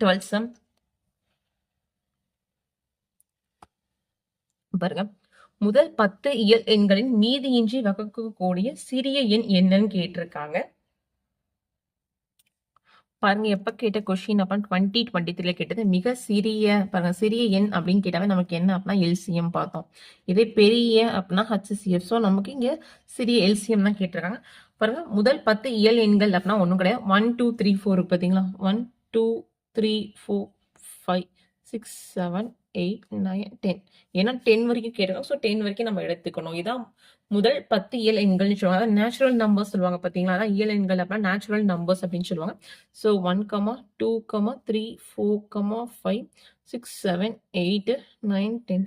12th சம் பாருங்க. முதல் 10 இயல் எண்களின் மீதியின்றி வகுக்கக்கூடிய சிறிய எண் என்னன்னு கேட்டிருக்காங்க. பாருங்க எப்ப கேட்ட கொஸ்டின் அப்ப 2023 கேட்டது. மிக சிறிய பாருங்க, சிறிய எண் அப்படின்னு கேட்டாவே நமக்கு என்ன அப்படின்னா எல்சிஎம் பார்த்தோம். இதே பெரிய அப்படின்னா HCF. ஸோ நமக்கு இங்க சிறிய எல்சிஎம் தான் கேட்டிருக்காங்க. பாருங்க முதல் 10 இயல் எண்கள் அப்படின்னா ஒன்றும் கிடையாது. 1 2 3 4 இருக்கு பார்த்தீங்களா. 1 2 3 4 5 6 7 8 9 10. ஏன்னா 10 வரைக்கும் கேட்டிருக்காங்க. ஸோ 10 வரைக்கும் நம்ம எடுத்துக்கணும். இதான் முதல் 10 இயல் எண்கள்னு சொல்லுவாங்க. நேச்சுரல் நம்பர்ஸ் சொல்லுவாங்க பார்த்தீங்களா. அதான் இயல் எண்கள் அப்படின்னா நேச்சுரல் நம்பர்ஸ் அப்படின்னு சொல்லுவாங்க. ஸோ 1, 2, 3, 4, 5 6 7 8 9 10.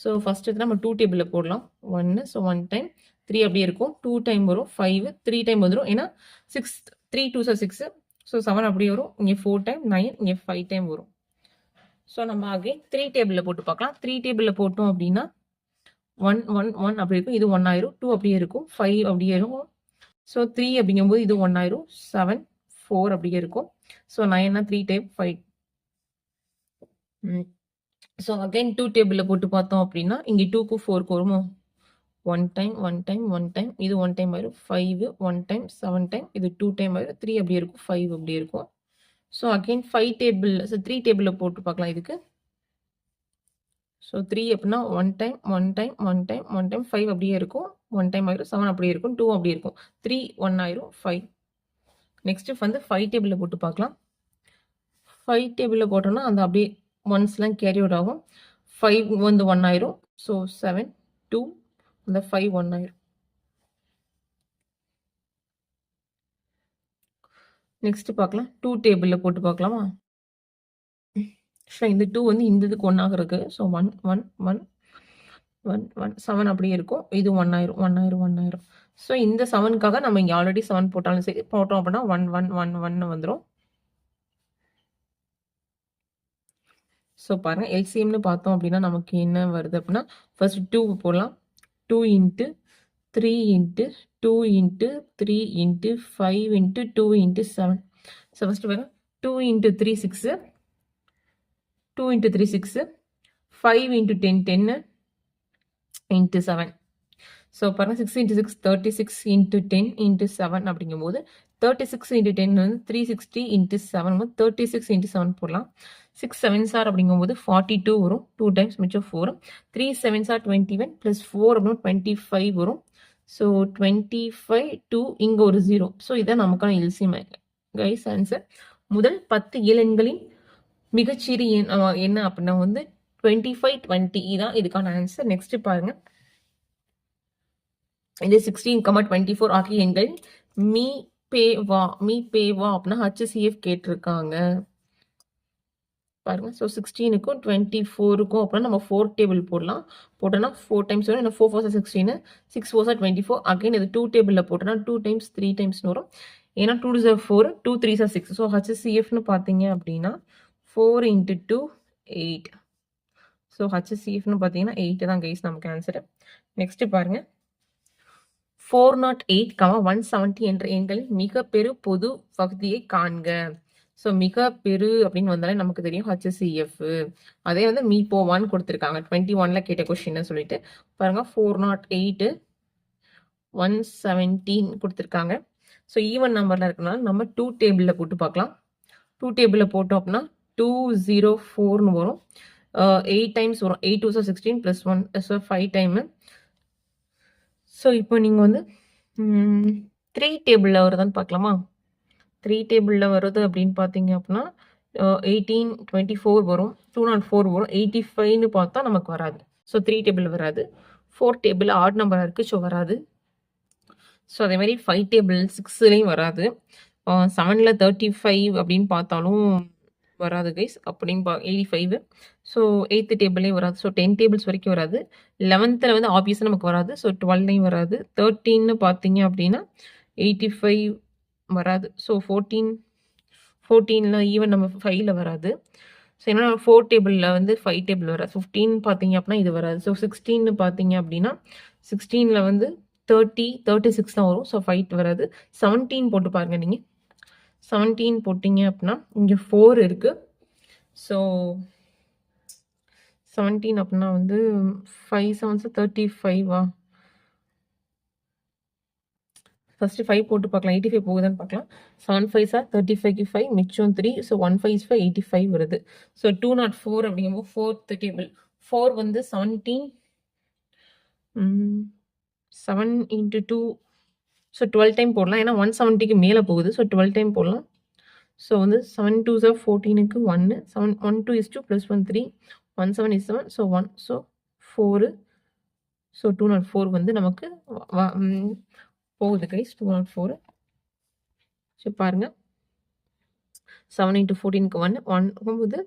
ஸோ ஃபர்ஸ்ட் நம்ம 2 டேபிளில் போடலாம். 1, ஸோ 1 டைம் 3 அப்படியே இருக்கும். 2 டைம் வரும். 5 3 டைம் வந்துடும். ஏன்னா 6 3 2 6. ஸோ 7 அப்படியே வரும். இங்கே 4 டைம் 9, இங்கே 5 டைம் வரும். ஸோ நம்ம அகைன் 3 டேபிளில் போட்டு பார்க்கலாம். 3 டேபிளில் போட்டோம் அப்படின்னா 1 1 1 அப்படி இருக்கும். இது 1 ஆயிரும். 2 அப்படியே இருக்கும். 5 அப்படியே இருக்கும். ஸோ 3 அப்படிங்கும்போது இது 1 ஆயிரும். 7 4 அப்படியே இருக்கும். So 9 3 time 5. ஸோ அகைன் 2 டேபிளில் போட்டு பார்த்தோம் அப்படின்னா இங்கே 2க்கு 4க்கு வருமோ. 1 டைம் 1 டைம் 1 டைம் இது 1 டைம் ஆயிரும். 5 1 டைம் 7 டைம் இது 2 டைம் ஆயிரும். 3 அப்படியே இருக்கும். 5 அப்படியே இருக்கும். ஸோ அகைன் 5 டேபிள், ஸோ 3 டேபிளில் போட்டு பார்க்கலாம் இதுக்கு. ஸோ 3 அப்படின்னா 1 டைம் 1 டைம் 1 டைம் 1 டைம் 5 அப்படியே இருக்கும். 1 டைம் ஆயிரும். 7 அப்படியே இருக்கும். 2 அப்படியே இருக்கும். 3 1 ஆயிரும். 5. நெக்ஸ்ட் வந்து 5 டேபிளில் போட்டு பார்க்கலாம். 5 டேபிளில் போட்டோம்னா அந்த அப்படியே ஒன்ஸ்லாம் கேரி அவுட் ஆகும். 5 வந்து 1 ஆயிரும். ஸோ 7 2 அந்த 5 1 ஆயிரும். நெக்ஸ்ட் பார்க்கலாம். 2 டேபிளில் போட்டு பார்க்கலாமா. இந்த 2 வந்து இந்த இதுக்கு 1 ஆகிறதுக்கு. ஸோ 1 1 1 1 1 7 அப்படியே இருக்கும். இது 1 ஆயிரும் 1 ஆயிரும் 1 ஆயிரும். ஸோ இந்த 7க்காக நம்ம இங்கே ஆல்ரெடி 7 போட்டாலும் சரி, போட்டோம் அப்படின்னா 1 1 1 1 வந்துடும். ஸோ பாருங்க எல்சிஎம்னு பார்த்தோம் அப்படின்னா நமக்கு என்ன வருது அப்படின்னா ஃபர்ஸ்ட் 2 போடலாம். 2 × 3 × 2 × 3 × 5 × 2 × 7. ஸோ ஃபர்ஸ்ட் பாருங்க 2 × 3 6, 2 × 3 6, 5 × 10 10 × 7. ஸோ பாருங்க 6 × 6 36 × 10 × 7 அப்படிங்கும்போது 36 × 10 வந்து 360 × 7 வந்து 36 × 7 போடலாம். 6 7s அப்படிங்கும்போது 42 வரும். 2 டைம்ஸ் மிச்சம் 4. 3 7s 21 + 4 அப்படின்னா 25 வரும். ஸோ 25 2 இங்க ஒரு 0. ஸோ இதான் நமக்கான எல்சிஎம் கைஸ் ஆன்சர். முதல் 10 இயலெண்களின் மிகச்சிறிய எண் என்ன அப்படின்னா வந்து 25 20 இதான் இதுக்கான ஆன்சர். நெக்ஸ்ட் பாருங்க. இது 16, 24 ஆகிய எண்கள் மீ பே வா அப்படின்னா ஹச்சிசிஎஃப் கேட்டிருக்காங்க பாருங்க. ஸோ 16க்கும் 24க்கும் அப்புறம் நம்ம 4 டேபிள் போடலாம். போட்டோன்னா 4 டைம்ஸ் வரும். இல்லை 4 4 16 6 4 24 அகைன் இது 2 டேபிளில் போட்டோன்னா 2 டைம்ஸ் 3 டைம்ஸ்னு வரும். ஏன்னா 2 2 4 2 3 6. ஸோ ஹச்சிசிஎஃப்னு பார்த்தீங்க அப்படின்னா 4 × 2 8. ஸோ ஹச்சிசிஎஃப்னு பார்த்தீங்கன்னா 8 தான் கைஸ் நமக்கு ஆன்சரு. நெக்ஸ்ட் பாருங்க. 408, 170 என்ற எண்களின் மிக பெரு பொது பகுதியை காண்க. ஸோ மிக பெரு அப்படின்னு வந்தாலே நமக்கு தெரியும் ஹச்சிசிஎஃப். அதே வந்து மீ-போ-1 கொடுத்துருக்காங்க 21ல கேட்ட கொஸ்டின்னு சொல்லிட்டு பாருங்க. 408 117 கொடுத்துருக்காங்க. ஸோ ஈவன் நம்பர்ல இருக்கனால நம்ம 2 டேபிளில் போட்டு பார்க்கலாம். 2 டேபிளில் போட்டோம் அப்படின்னா 204ன்னு வரும். 8 டைம்ஸ் வரும். 8 2 16 + 1 ஸோ 5 டைமு. ஸோ இப்போ நீங்கள் வந்து 3 டேபிளில் வருதான்னு பார்க்கலாமா? 3 டேபிளில் வருது அப்படின்னு பார்த்தீங்க அப்படின்னா 18 24 வரும். 204 வரும். 85ன்னு பார்த்தா நமக்கு வராது. ஸோ 3 டேபிள் வராது. 4 டேபிள் ஆட் நம்பராக இருக்குது. ஸோ வராது. ஸோ அதே மாதிரி 5 டேபிள் 6லையும் வராது. 7ல் 35 அப்படின்னு பார்த்தாலும் வராது கைஸ். அப்படின்னு 85. ஸோ 8th டேபிளையும் வராது. ஸோ 10 டேபிள்ஸ் வரைக்கும் வராது. 11ல் வந்து ஆப்வியஸாக நமக்கு வராது. ஸோ 12லையும் வராது. 13ன்னு பார்த்தீங்க அப்படின்னா 85 வராது. ஸோ 14ல் ஈவன் நம்ம 5ல் வராது. ஸோ ஏன்னா 4 டேபிளில் வந்து 5 டேபிள் வராது. 15 பார்த்தீங்க அப்படின்னா இது வராது. ஸோ 16ன்னு பார்த்தீங்க அப்படின்னா 16ல் வந்து 30 36 தான் வரும். ஸோ 5 வராது. 17 போட்டு பாருங்க நீங்கள். 17 போட்டிங்க அப்படின்னா இங்கே 4 இருக்குது. ஸோ 17 அப்படின்னா வந்து 5 7 35வா? ஃபஸ்ட்டு 5 போட்டு பார்க்கலாம். 85 போகுதான்னு பார்க்கலாம். 7 5 35க்கு 5 மிச்சம் 3. ஸோ 1 5 5 85 வருது. ஸோ 204 அப்படிங்கும்போது 4th டேபிள் 4 வந்து 17 7 × 2 ஸோ 12 டைம் போடலாம். ஏன்னா 170க்கு மேலே போகுது. ஸோ 12 டைம் போடலாம். ஸோ வந்து 7 2 14க்கு 1 7 1 2 is 2 + 1 3 1 7 is 7 so 1 so 4 so 204 வந்து நமக்கு போகுது கைஸ். 204. ஸோ பாருங்க 7 × 14க்கு 1 போகும்போது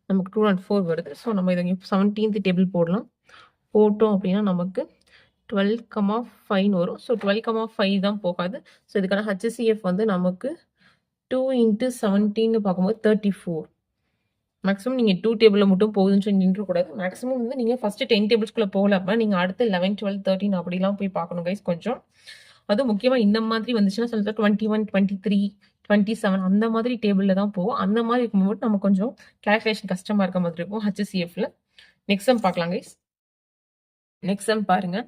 நமக்கு 204 வருது. ஸோ நம்ம இதை 17th டேபிள் போடலாம். போட்டோம் அப்படின்னா நமக்கு 12,5 வரும். ஸோ 12,5 தான் போகாது. ஸோ இதுக்கான ஹச்சிசிஎஃப் வந்து நமக்கு 2 × 17ன்னு பார்க்கும்போது 34. மேக்ஸிமம் நீங்கள் 2 டேபிளில் மட்டும் போகுதுன்னு சொல்லி நின்றக்கூடாது. மேக்ஸிமம் வந்து நீங்கள் ஃபஸ்ட்டு 10 டேபிள்ஸ்குள்ளே போகல அப்படின்னா நீங்கள் அடுத்து 11 12 13 அப்படிலாம் போய் பார்க்கணும் கைஸ் கொஞ்சம். அதுவும் முக்கியமாக இந்த மாதிரி வந்துச்சுன்னா சில 21 23 27 அந்த மாதிரி டேபிளில் தான் போகும். அந்த மாதிரி இருக்கும்போது நம்ம கொஞ்சம் கேல்குலேஷன் கஷ்டமாக இருக்க மாதிரி இருக்கும் ஹச்சிசிஎஃப்ல. நெக்ஸ்ட் சம் பார்க்கலாம் கைஸ். நெக்ஸ்ட் சம் பாருங்க.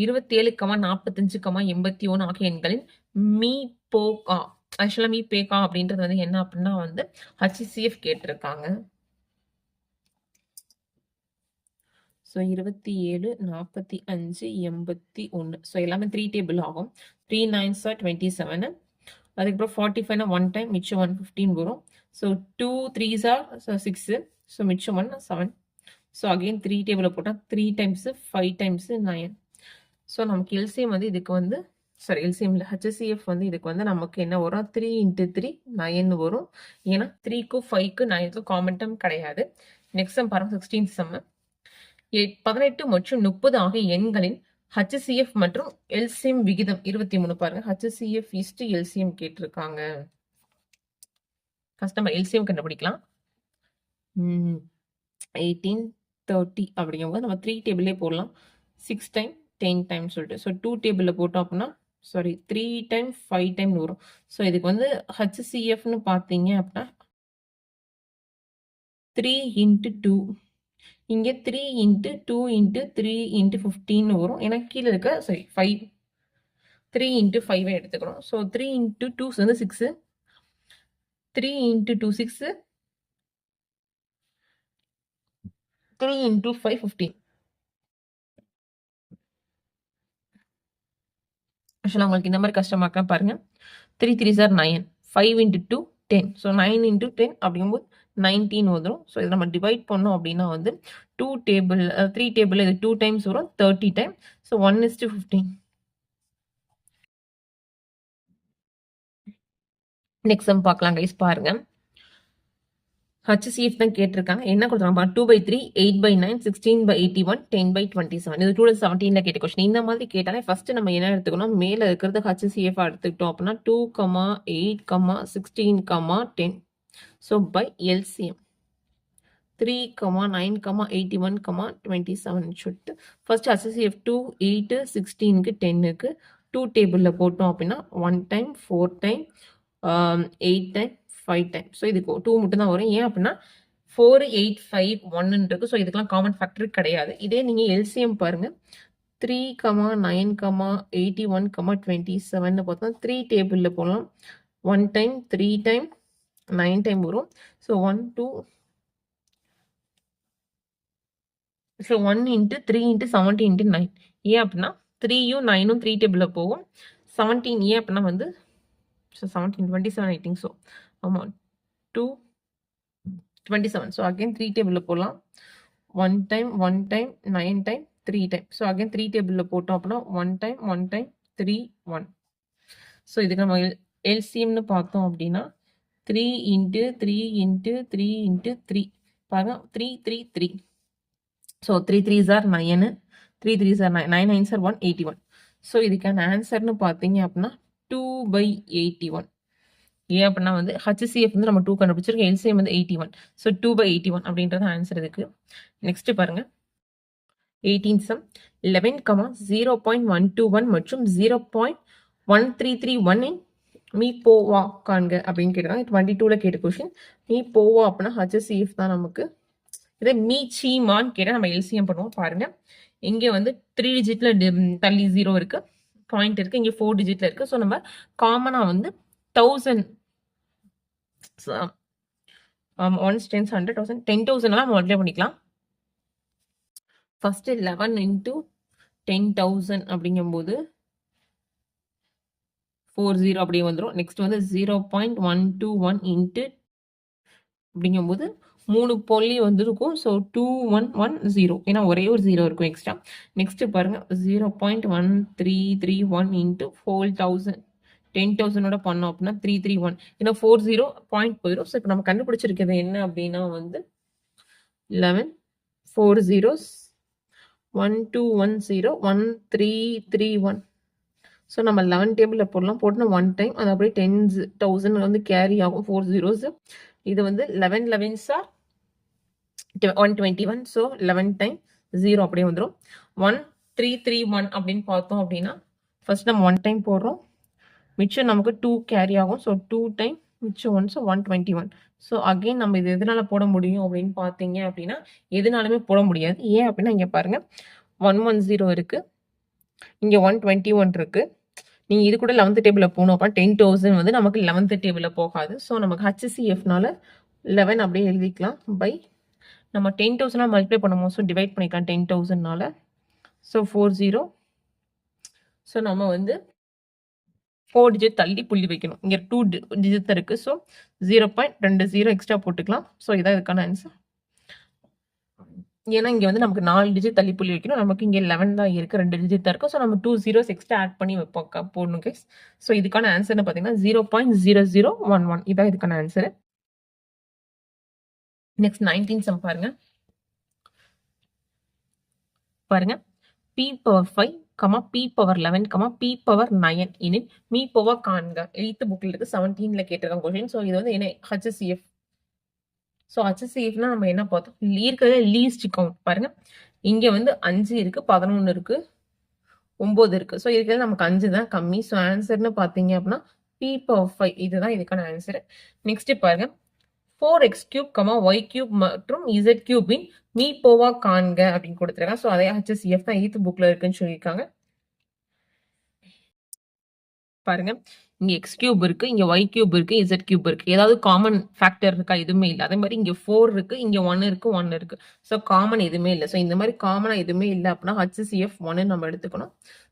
27, 45, 81 ஆகிய எண்களின் மீ-போ-கா ஆக்சுவலாக மீ-பே-கா அப்படின்றது வந்து என்ன அப்படின்னா வந்து ஹச்சிசிஎஃப் கேட்டிருக்காங்க. ஸோ 27, 45, 81. ஸோ எல்லாமே 3 டேபிள் ஆகும். 3 9s 27. அதுக்கப்புறம் 45னா 1 டைம் மிச்சம் 115 வரும். So 2 3s 6. ஸோ மிச்சம் 1 7. ஸோ அகெயின் 3 டேபிளில் போட்டால் 3 டைம்ஸு 5 டைம்ஸு 9. ஸோ நமக்கு எல்சிஎம் வந்து இதுக்கு வந்து எல்சிஎம்ல ஹச்சிசிஎஃப் வந்து இதுக்கு வந்து நமக்கு என்ன வரும் 3 × 3 9 வரும். ஏன்னா 3க்கும் 5க்கு 9க்கும் காமன் டேர்ம் கிடையாது. நெக்ஸ்ட் சம் பாருங்க. 16th சம் 18 மற்றும் 30 ஆகிய எண்களின் ஹச்சிசிஎஃப் மற்றும் எல்சிஎம் விகிதம் 23 பாருங்க. ஹச்சிசிஎஃப் இஸ்டு எல்சிஎம் கேட்டிருக்காங்க. ஃபர்ஸ்ட் நம்ம எல்சிஎம் கண்டுபிடிக்கலாம். 18 30 அப்படிங்கும்போது நம்ம 3 டேபிளே போடலாம். 6 டைம் 10 டைம் சொல்லிட்டு. ஸோ 2 டேபிளில் போட்டோம் அப்படின்னா 3 டைம் 5 டைம் வரும். ஸோ இதுக்கு வந்து ஹச்சிசிஎஃப்னு பார்த்தீங்க அப்படின்னா 3 × 2 இங்கே 3 × 2 × 3 × 15 வரும். ஏன்னா கீழே இருக்க 5 3 × 5 எடுத்துக்கணும். ஸோ 3 × 2 வந்து 6. 3 × 2 6. 3 × 5 15. ஆக்சுவலா உங்களுக்கு இந்த மாதிரி கஷ்டமா இருக்கா பாருங்க. 3 3s are 9. 5 into 2 10. So 9 into 10 அப்படிங்கும்போது 19 வந்துரும். ஸோ இதை நம்ம டிவைட் பண்ணோம் அப்படின்னா வந்து 2 டேபிள் 3 டேபிள் இது 2 டைம்ஸ் வரும் 30 டைம். ஸோ 1:15. நெக்ஸ்ட் சம் பார்க்கலாம் கைஸ் பாருங்க. HCF தான் கேட்டிருக்காங்க. என்ன கொடுத்துருக்காங்க 2/3, 8/9, 16/81, 10/27. இது 2017ல கேட்ட கொஸ்டின். இந்த மாதிரி கேட்டாலே ஃபர்ஸ்ட் நம்ம என்ன எடுத்துக்கணும், மேல இருக்கிறது HCF எடுத்துக்கிட்டோம் அப்படின்னா 2, 8, 16, 10. ஸோ பை LCM 3, 9, 81, 27 சொல்லிட்டு ஃபர்ஸ்ட் HCF 2, 8, 16க்கு 10க்கு 2 டேபிளில் போட்டோம் அப்படின்னா 1 time 4 time 8 time 5 time. So இதுக்கு 2 மட்டும் தான் வரும். ஏன் அப்படின்னா 4, 8, 5, 1 இருக்கு. ஸோ இதுக்கெல்லாம் காமன் ஃபேக்டர் கிடையாது. இதே நீங்கள் LCM பாருங்க 3, 9, 81, 27 பார்த்தா 3 டேபிளில் போகலாம். 1 டைம் 3 டைம் 9 டைம் வரும். So 1, 2 so 1 into 3 into 70 into 9. ஏன் அப்படின்னா 3யும் 9ம் 3 டேபிளில் போகும். 17 ஏன் அப்படின்னா வந்து ஸோ 17 27 ஐ திங்க் ஸோ ஆமாம் 2 27. ஸோ அகைன் 3 டேபிளில் போடலாம். 1 time 9 time 3 time. So again 3 டேபிளில் போட்டோம் அப்படின்னா 1 டைம் 3 1. ஸோ இதுக்கு நம்ம எல்சிஎம்னு பார்த்தோம் அப்படின்னா 3 into 3 into 3 into 3 பாருங்க 3 3 3. So 3 3s are 9, 3 3s are 9, 9 9s are 181. So இதுக்கான ஆன்சர்னு பார்த்தீங்க அப்படின்னா 2/81. ஏன் அப்படின்னா வந்து HCF வந்து நம்ம 2 கண்டுபிடிச்சிருக்கோம். LCM வந்து 81. ஸோ 2/81 அப்படின்றது ஆன்சர் இதுக்கு. நெக்ஸ்ட் பாருங்க 18 சம் 11, 0.121 மற்றும் 0.1331 மீ போவா காண்க அப்படின்னு கேட்டாங்க. 22ல கேட்ட கொஸ்டின். மீ போவா அப்படின்னா HCF தான் நமக்கு. இதே மீ சீமான்னு கேட்டால் நம்ம LCM பண்ணுவோம். பாருங்க இங்கே வந்து 3 டிஜிட்ல தள்ளி 0 இருக்கு, பாயிண்ட் இருக்கு. இங்கே 4 டிஜிட்ல இருக்கு. ஸோ நம்ம காமனா வந்து 1000 1s 10s 100,000 10,000 எல்லாம் மல்டிப்ளை பண்ணிக்கலாம். ஃபர்ஸ்ட் 11 into 10,000 அப்படிங்கும்போது 40 அப்படியே வந்துடும். நெக்ஸ்ட் வந்து 0.121 into அப்படிங்கும்போது 3 புள்ளி வந்துருக்கும். ஸோ 2110 ஏன்னா ஒரே ஒரு 0 இருக்கும் எக்ஸ்ட்ரா. நெக்ஸ்ட் பாருங்க 0.1331 into 4,000 10,000 பண்ணோம் அப்படின்னா 331. ஏன்னா 40 பாயிண்ட் போயிடும். ஸோ இப்போ நம்ம கண்டுபிடிச்சிருக்கிறது என்ன அப்படின்னா வந்து 11 4 zeros 1210 1331. ஸோ நம்ம 11 டேபிளில் போடலாம். போட்டோம்னா 1 டைம் அது அப்படியே 10,000 வந்து கேரி ஆகும் 4 zeros. இது வந்து 11 11s are 121. ஸோ 11 டைம் 0 அப்படியே வந்துடும். 1331 அப்படின்னு பார்த்தோம் அப்படின்னா ஃபர்ஸ்ட் நம்ம 1 டைம் போடுறோம், மிச்சம் நமக்கு 2 கேரி ஆகும். ஸோ 2 டைம் மிச்சம் 1. ஸோ 121. ஸோ அகெயின் நம்ம இது எதனால போட முடியும் அப்படின்னு பார்த்தீங்க அப்படின்னா எதுனாலுமே போட முடியாது. ஏன் அப்படின்னா இங்கே பாருங்க 110 இருக்கு, இங்கே 121 இருக்கு. நீங்கள் இது கூட 11th டேபிளில் போகணும் அப்படின்னா 10,000 வந்து நமக்கு 11th டேபிளில் போகாது. ஸோ நமக்கு HCFனால 11 அப்படியே எழுதிக்கலாம். பை நம்ம 10,000 மல்டிப்ளை பண்ணுவோம். ஸோ டிவைட் பண்ணிக்கலாம் 10,000னால. ஸோ 40. ஸோ நம்ம வந்து 4 டிஜிட் தள்ளி புள்ளி வைக்கணும். இங்கே 2 டிஜிட் இருக்கு. ஸோ 0.20 எக்ஸ்ட்ரா போட்டுக்கலாம். ஸோ இதான் இதுக்கான ஆன்சர். ஏன்னா இங்கே வந்து நமக்கு 4 டிஜிட் தள்ளி புள்ளி வைக்கணும். நமக்கு இங்கே 11 தான் இருக்கு, 2 டிஜிட் தான் இருக்கு. ஸோ நம்ம 2 zeros எக்ஸ்ட்ரா ஆட் பண்ணி வைப்போம் போடணும் கைஸ். ஸோ இதுக்கான ஆன்சர்னு பார்த்தீங்கன்னா 0.0011. இதான் இதுக்கான ஆன்சர். நெக்ஸ்ட் 19 சம் பாருங்க. பாருங்க P⁴, P⁴11, P⁴9 எனில் மீ போவா காண்க. 8th புக்ல இருக்கு, 17ல கேட்டிருக்காங்க கொஸ்டின். ஸோ இது வந்து என்ன HCF. ஸோ HCFனா நம்ம என்ன பார்த்தோம், இருக்கிறது லீஸ்ட் கவுண்ட். பாருங்க இங்க வந்து 5 இருக்கு, 11 இருக்கு, 9 இருக்கு. ஸோ இருக்கிறது நமக்கு 5 தான் கம்மி. ஸோ ஆன்சர்னு பார்த்தீங்க அப்படின்னா P⁴. இதுதான் இதுக்கான ஆன்சர். நெக்ஸ்ட் பாருங்க 4x³ y³ மற்றும் z³ மீ போவா காண்க அப்படின்னு கொடுத்துருக்காங்க. ஸோ அதே HCF தான் 8th புக்ல இருக்குன்னு சொல்லியிருக்காங்க. பாருங்க. இங்க எக்ஸ் கியூப் இருக்கு. இங்க ஒய் கியூப் இருக்கு. இசட் கியூப் இருக்கு. ஏதாவது காமன் ஃபேக்டர் இருக்கா? எதுவுமே இல்ல. அதே மாரி இங்க 4 இருக்கு. இங்க 1 இருக்கு, 1 இருக்கு. ஸோ காமன் எதுவுமே இல்ல. ஸோ இந்த மாரி காமனா எதுவுமே இல்ல அப்டின்னா HCF 1 நம்ம எடுத்துக்கணும்.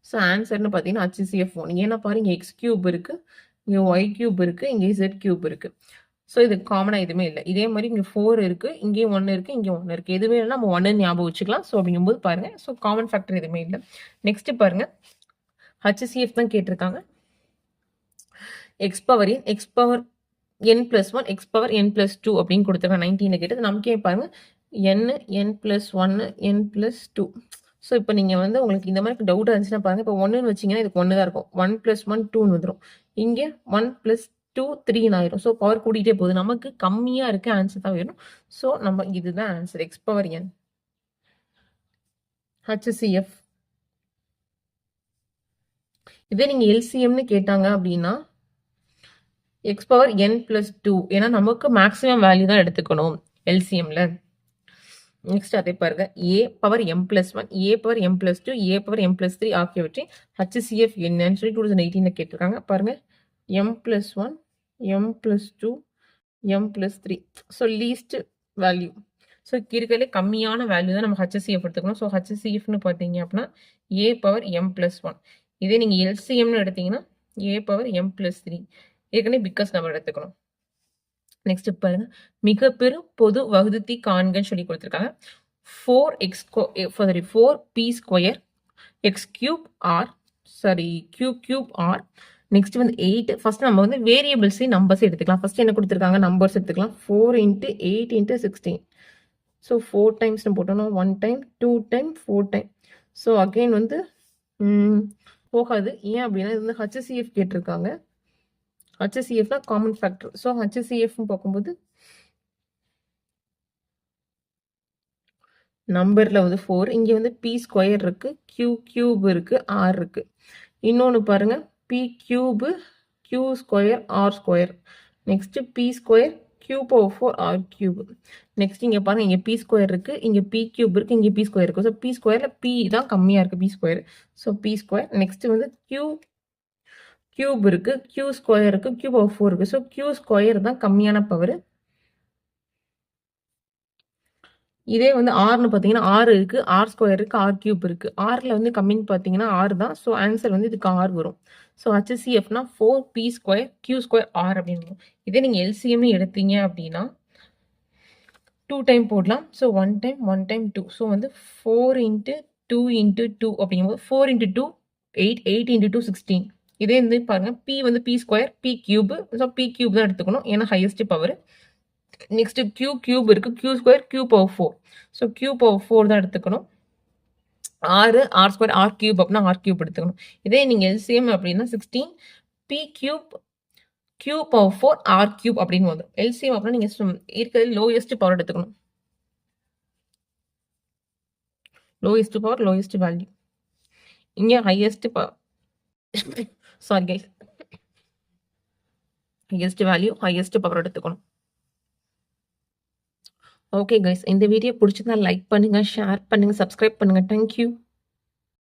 ஸோ ஆன்சர்ன்னு பார்த்தீங்கன்னா HCF 1. ஏன்னா பாருங்க எக்ஸ் கியூப் இருக்கு. இங்க ஒய் கியூப் இருக்கு. இங்க இசட் கியூப் இருக்கு. ஸோ இது காமனா எதுவுமே இல்ல. இதே மாரி இங்க 4 இருக்கு. இங்கேயும் 1 இருக்கு. இங்க 1 இருக்கு. எதுவுமே இல்லன்னா நம்ம 1ன்னு ஞாபகம் வச்சுக்கலாம். ஸோ அப்படிங்கும்போது பாருங்க. ஸோ காமன் ஃபேக்டர் எதுவுமே இல்ல. நெக்ஸ்ட் பாருங்க. HCF தான் கேட்டிருக்காங்க. X power n, X power n+1, X power n+2 அப்படின்னு கொடுத்துருக்காங்க. 19ல கேட்டது. நமக்கே பாருங்க n, n+1, n+2. ஸோ இப்போ நீங்க வந்து உங்களுக்கு இந்த மாதிரி டவுட் இருந்துச்சுன்னா பாருங்க. இப்போ 1ன்னு வச்சீங்கன்னா இதுக்கு 1 தான் இருக்கும். 1+1 2ன்னு வந்துடும். இங்க 1+2 3ன்னு ஆயிரும். ஸோ பவர் கூட்டிகிட்டே போகுது. நமக்கு கம்மியா இருக்க ஆன்சர் தான் வேணும். ஸோ நம்ம இதுதான் answer. X power n HCF. இதே நீங்க எல்சிஎம்னு கேட்டாங்க அப்படின்னா எக்ஸ் பவர் n+2. ஏன்னா நமக்கு மேக்ஸிமம் வேல்யூ தான் எடுத்துக்கணும் எல்சிஎம்ல. நெக்ஸ்ட் அதே பாருங்க. a power m+1, a power m+2, a power m+3 ஆகியவற்றின் HCF என்னன்னு சொல்லி 2018ல கேட்டிருக்காங்க. பாருங்க m+1, m+2, m+3. So least value. So இருக்கிறதுலே கம்மியான வேல்யூ தான் நம்ம HCF எடுத்துக்கணும். ஸோ HCFன்னு பார்த்தீங்க அப்படின்னா a பவர் m+1. இதே நீங்க எல்சிஎம்னு எடுத்தீங்கன்னா a பவர் m+3. ஏற்கனவே பிகாஸ் நம்ம எடுத்துக்கணும். நெக்ஸ்ட் பாருங்க. மிக பெரும் பொது வகுத்தி காண்கன்னு சொல்லி கொடுத்துருக்காங்க. 4p² x³ r நெக்ஸ்ட் வந்து 8. ஃபர்ஸ்ட் நம்ம வந்து வேரியபிள்ஸே நம்பர்ஸ் எடுத்துக்கலாம். ஃபர்ஸ்ட் என்ன கொடுத்துருக்காங்க? நம்பர்ஸ் எடுத்துக்கலாம். 4 × 8 × 16. ஸோ 4 டைம்ஸ் போட்டோம்னா 1 time, 2 time, 4 time. So again வந்து போகாது. ஏன் அப்படின்னா இது வந்து HCF கேட்டிருக்காங்க. HCF தான் காமன் ஃபேக்டர். ஸோ HCF பார்க்கும்போது நம்பர்ல வந்து 4. இங்க வந்து p² இருக்கு, q³ இருக்கு, r இருக்கு. இன்னொன்னு பாருங்க p³ q² r². Next p² q⁴ r³. Next இங்க பாருங்க இங்க p² இருக்கு, இங்க p³ இருக்கு, இங்க p² இருக்கு. ஸோ p²ல p தான் கம்மியா இருக்கு p². So p². நெக்ஸ்ட் வந்து q³ இருக்கு, q² இருக்கு, q⁴ இருக்கு. ஸோ q² தான் கம்மியான பவர். இதே வந்து ஆர்னு பார்த்தீங்கன்னா r இருக்கு, r² இருக்கு, r³ இருக்கு. rல வந்து கம்மின்னு பார்த்தீங்கன்னா r தான். ஸோ ஆன்சர் வந்து இதுக்கு r வரும். ஸோ HCFனா 4p² q² r அப்படின்னு வரும். இதே நீங்க எல்சிஎம் எடுத்தீங்க அப்படின்னா 2 டைம் போடலாம். So 1 time, 1 time, 2. ஸோ வந்து 4 × 2 × 2 அப்படிங்கும்போது 4 × 2 8, 8 × 2 16. இதே வந்து பாருங்க p வந்து p², p³. ஸோ p³ தான் எடுத்துக்கணும். ஏன்னா ஹையஸ்ட் பவர். நெக்ஸ்ட் q³ இருக்கு, q² q⁴. ஸோ q⁴ தான் எடுத்துக்கணும். r r² r³ அப்படின்னா r³ எடுத்துக்கணும். இதே நீங்க எல்சிஎம் அப்படின்னா 16 p³ q⁴ r³ அப்படின்னு வரும். எல்சிஎம் அப்படின்னா நீங்க இருக்கிறது லோயஸ்ட் பவர் எடுத்துக்கணும். Lowest power, lowest value. இங்க highest power. Sorry guys. Highest value, highest power எடுத்துக்கணும். ஓகே கைஸ், இந்த வீடியோ பிடிச்சிருந்தா லைக் பண்ணுங்க, ஷேர் பண்ணுங்க, சப்ஸ்கிரைப் பண்ணுங்க. தேங்க்யூ.